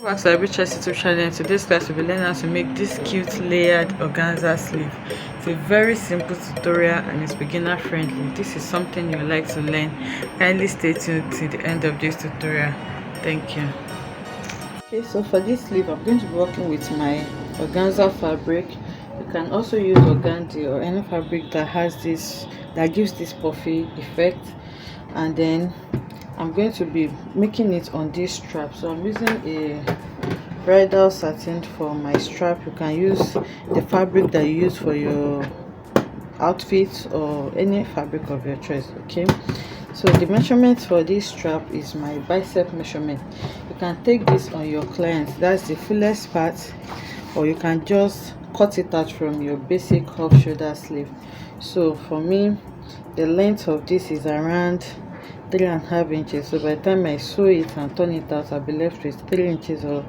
As I reach YouTube channel, in today's class we'll be learning how to make this cute layered organza sleeve. It's a very simple tutorial and it's beginner friendly. This is something you like to learn. Kindly stay tuned till the end of this tutorial. Thank you. Okay, so for this sleeve I'm going to be working with my organza fabric. You can also use organdy or any fabric that gives this puffy effect. And then I'm going to be making it on this strap. So I'm using a bridal satin for my strap. You can use the fabric that you use for your outfit or any fabric of your choice. Okay, so the measurement for this strap is my bicep measurement. You can take this on your client, that's the fullest part, or you can just cut it out from your basic half shoulder sleeve. So for me, the length of this is around 3.5 inches. So by the time I sew it and turn it out, I'll be left with 3 inches or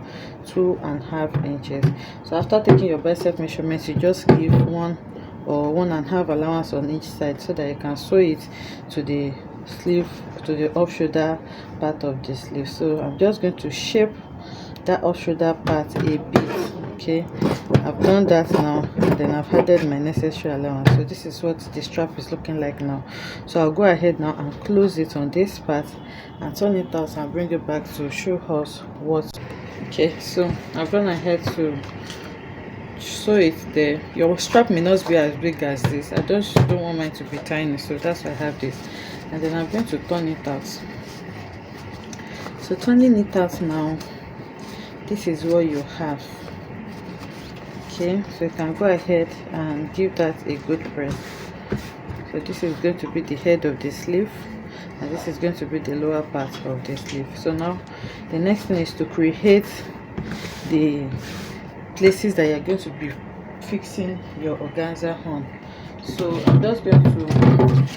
2.5 inches. So after taking your bicep measurements, you just give 1 or 1.5 allowance on each side so that you can sew it to the sleeve, to the off shoulder part of the sleeve. So I'm just going to shape that off shoulder part a bit. Okay, I've done that now, and then I've added my necessary allowance. So this is what the strap is looking like now. So I'll go ahead now and close it on this part and turn it out and bring it back to show us what. Okay, so I've gone ahead to sew it there. Your strap may not be as big as this. I just don't want mine to be tiny, so that's why I have this. And then I'm going to turn it out. So turning it out now, this is what you have. Okay, so you can go ahead and give that a good press. So this is going to be the head of the sleeve, and this is going to be the lower part of the sleeve. So now the next thing is to create the places that you're going to be fixing your organza on. So I'm just going to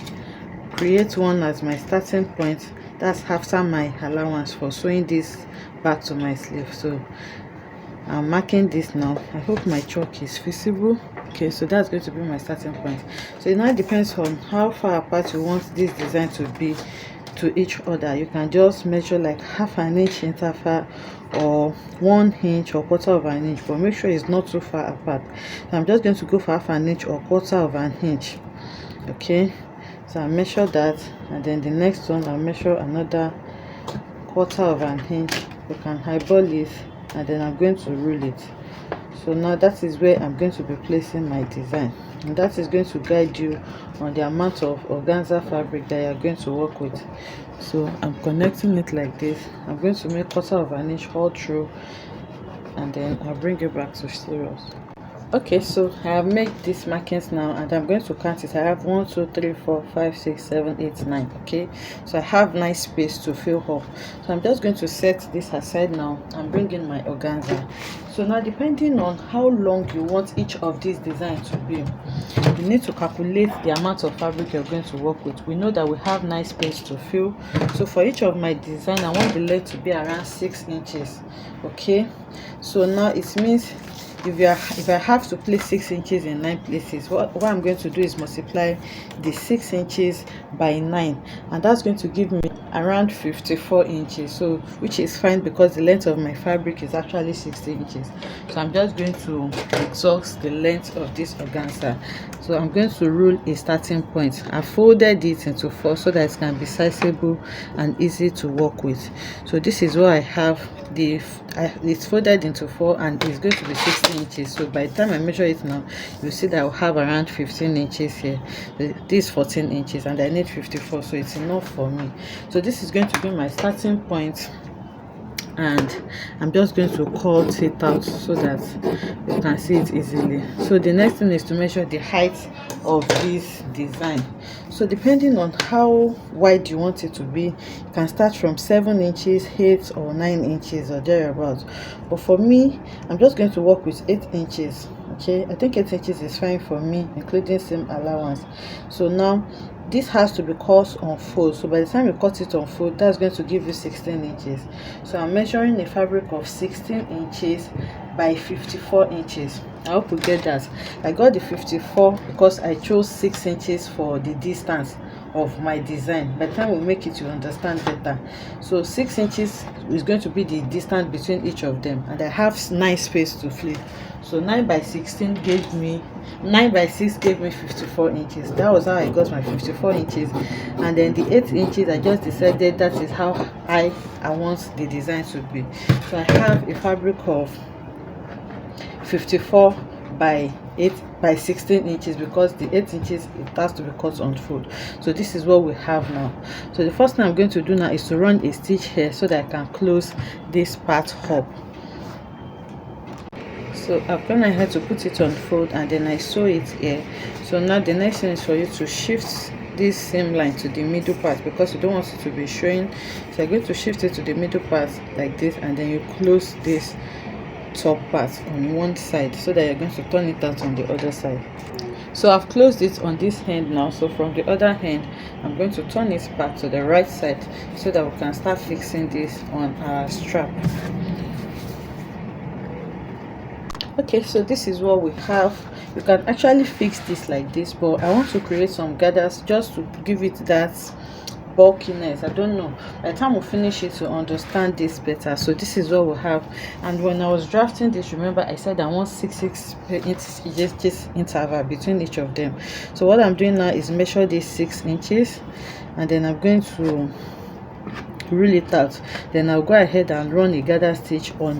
create one as my starting point. That's after my allowance for sewing this back to my sleeve. So I'm marking this now. I hope my chalk is visible. Okay, so that's going to be my starting point. So it now depends on how far apart you want this design to be to each other. You can just measure like half an inch interval or 1 inch or quarter of an inch, but make sure it's not too far apart. So I'm just going to go for half an inch or quarter of an inch. Okay, so I measure that, and then the next one I'll measure another quarter of an inch. You can eyeball it, and then I'm going to rule it. So now that is where I'm going to be placing my design, and that is going to guide you on the amount of organza fabric that you're going to work with. So I'm connecting it like this. I'm going to make quarter of an inch all through, and then I'll bring it back to serious. Okay, so I have made these markings now, and I'm going to count it. I have 1 2 3 4 5 6 7 8 9. Okay, so I have nice space to fill up. So I'm just going to set this aside now and bring in my organza. So now, depending on how long you want each of these designs to be, you need to calculate the amount of fabric you're going to work with. We know that we have nice space to fill, so for each of my design I want the length to be around 6 inches. Okay, so now it means if I have to place 6 inches in 9 places, what I'm going to do is multiply the 6 inches by 9, and that's going to give me around 54 inches. So which is fine because the length of my fabric is actually 60 inches. So I'm just going to exhaust the length of this organza. So I'm going to rule a starting point. I folded it into 4 so that it can be sizable and easy to work with. So this is what I have. It's folded into 4 and it's going to be 60 inches. So by the time I measure it now, you see that I'll have around 15 inches here. This 14 inches, and I need 54, so it's enough for me. So this is going to be my starting point, and I'm just going to cut it out so that you can see it easily. So the next thing is to measure the height of this design. So depending on how wide you want it to be, you can start from 7 inches, 8 or 9 inches or thereabouts. But for me, I'm just going to work with 8 inches. Okay, I think 8 inches is fine for me, including seam allowance. So now this has to be cut on fold. So by the time you cut it on fold, that's going to give you 16 inches. So I'm measuring a fabric of 16 inches by 54 inches. I hope you get that. I got the 54 because I chose 6 inches for the distance of my design. By the time we make it, you understand better. So 6 inches is going to be the distance between each of them, and I have nice space to flip. So 9 by 16 gave me 9 by 6 gave me 54 inches. That was how I got my 54 inches. And then the 8 inches, I just decided that is how high I want the design to be. So I have a fabric of 54 by 8 by 16 inches, because the 8 inches it has to be cut on fold. So this is what we have now. So the first thing I'm going to do now is to run a stitch here so that I can close this part up. So I've gone ahead to put it on fold, and then I sew it here. So now the next thing is for you to shift this seam line to the middle part, because you don't want it to be showing. So I'm going to shift it to the middle part like this, and then you close this top part on one side so that you're going to turn it out on the other side. So I've closed it on this hand now. So from the other hand, I'm going to turn it back to the right side so that we can start fixing this on our strap. Okay, so this is what we have. You can actually fix this like this, but I want to create some gathers just to give it that bulkiness. I don't know, by the time we finish it, to understand this better. So this is what we have. And when I was drafting this, remember I said I want 6 inches interval between each of them. So what I'm doing now is measure this 6 inches, and then I'm going to rule it out. Then I'll go ahead and run a gather stitch on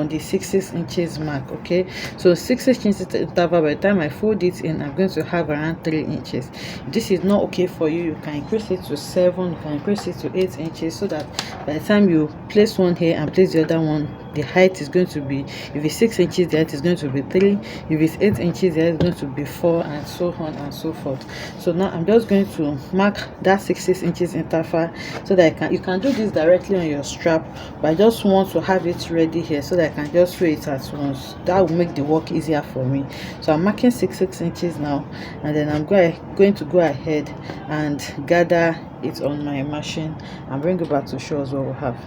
the 6 inches mark. Okay, so 6 inches interval. By the time I fold it in, I'm going to have around 3 inches. If this is not okay for you, you can increase it to 7, you can increase it to 8 inches, so that by the time you place one here and place the other one, the height is going to be, if it's 6 inches, the height is going to be 3, if it's 8 inches, the height is going to be 4, and so on and so forth. So now I'm just going to mark that 6 inches interval so that you can do this directly on your strap, but I just want to have it ready here so that I can just sew it at once. That will make the work easier for me. So I'm marking 6 inches now, and then I'm going to go ahead and gather it on my machine and bring it back to show us what we have.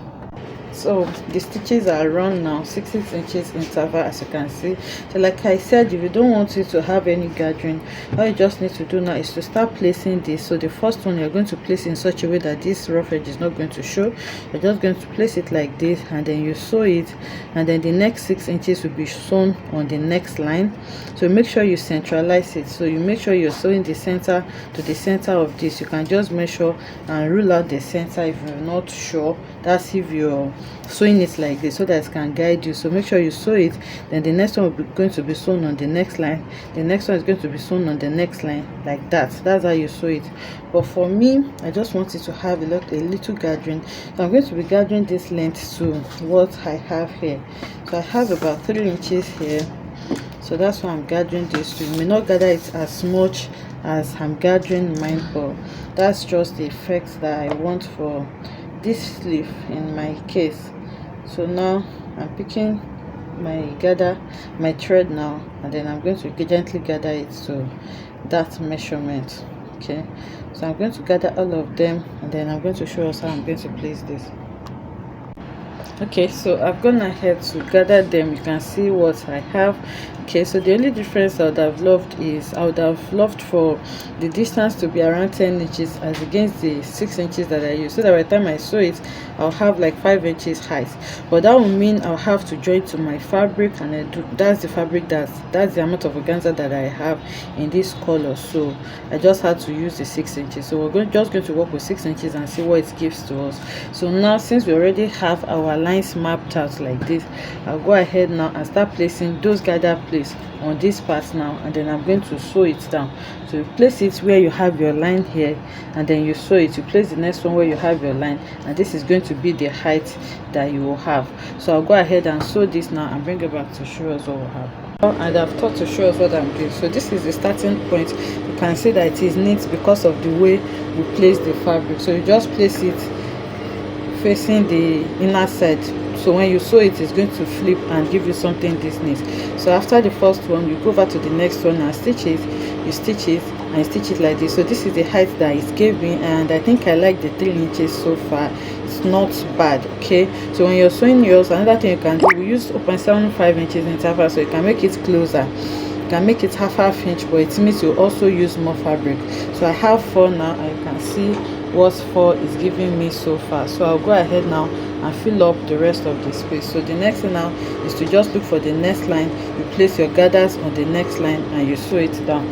So the stitches are run now, 6 inches interval, as you can see. So like I said, if you don't want it to have any gathering, all you just need to do now is to start placing this. So the first one, you're going to place in such a way that this rough edge is not going to show. You're just going to place it like this, and then you sew it, and then the next 6 inches will be sewn on the next line. So make sure you centralize it. So you make sure you're sewing the center to the center of this. You can just measure and rule out the center if you're not sure. That's if you're sewing it like this, so that it can guide you. So make sure you sew it. Then the next one will be going to be sewn on the next line, the next one is going to be sewn on the next line, like that. That's how you sew it. But for me, I just wanted to have a little gathering, so I'm going to be gathering this length to what I have here. So I have about 3 inches here, so that's why I'm gathering this to. You may not gather it as much as I'm gathering mine, but that's just the effect that I want for this sleeve in my case. So now I'm picking my thread now, and then I'm going to gently gather it to that measurement. Okay, so I'm going to gather all of them, and then I'm going to show us how I'm going to place this. Okay, so I've gone ahead to gather them. You can see what I have. Okay, so the only difference I would have loved is I would have loved for the distance to be around 10 inches as against the 6 inches that I use, so that by the time I sew it, I'll have like 5 inches height. But that will mean I'll have to join to my fabric, and that's the fabric, that's the amount of organza that I have in this color. So I just had to use the 6 inches. So we're just going to work with 6 inches and see what it gives to us. So now, since we already have our lines mapped out like this, I'll go ahead now and start placing those gather plates on this part now, and then I'm going to sew it down. So you place it where you have your line here, and then you sew it. You place the next one where you have your line, and this is going to be the height that you will have. So I'll go ahead and sew this now and bring it back to show us what we have. And I've thought to show us what I'm doing. So this is the starting point. You can see that it is neat because of the way we place the fabric. So you just place it facing the inner side, so when you sew it, it's going to flip and give you something this neat. So after the first one, you go over to the next one and stitch it. You stitch it and stitch it like this. So this is the height that it gave me, and I think I like the 3 inches so far. It's not bad. Okay, so when you're sewing yours, another thing you can do, we use 0.75 inches interval, so you can make it closer. can make it half inch, but it means you also use more fabric. So I have 4 now, and you can see what 4 is giving me so far. So I'll go ahead now and fill up the rest of the space. So the next thing now is to just look for the next line. You place your gathers on the next line and you sew it down.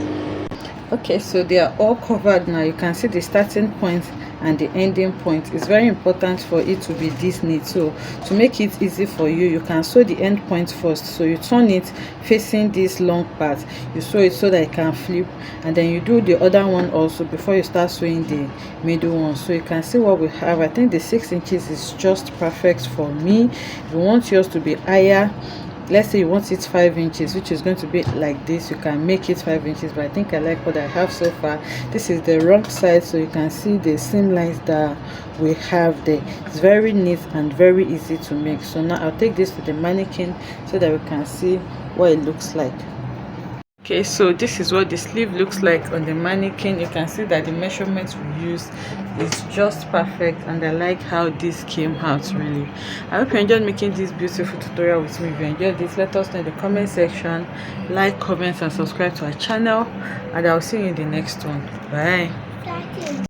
Okay, so they are all covered now. You can see the starting point and the ending point. Is very important for it to be this neat. So to make it easy for you, you can sew the end point first. So you turn it facing this long part, you sew it so that it can flip, and then you do the other one also before you start sewing the middle one. So you can see what we have. I think the 6 inches is just perfect for me. If you want yours to be higher, let's say you want it 5 inches, which is going to be like this, you can make it 5 inches, but I think I like what I have so far. This is the wrong side, so you can see the seam lines that we have there. It's very neat and very easy to make. So now I'll take this to the mannequin so that we can see what it looks like. Okay, so this is what the sleeve looks like on the mannequin. You can see that the measurements we used is just perfect, and I like how this came out really. I hope you enjoyed making this beautiful tutorial with me. If you enjoyed this, let us know in the comment section. Like, comment and subscribe to our channel, and I'll see you in the next one. Bye.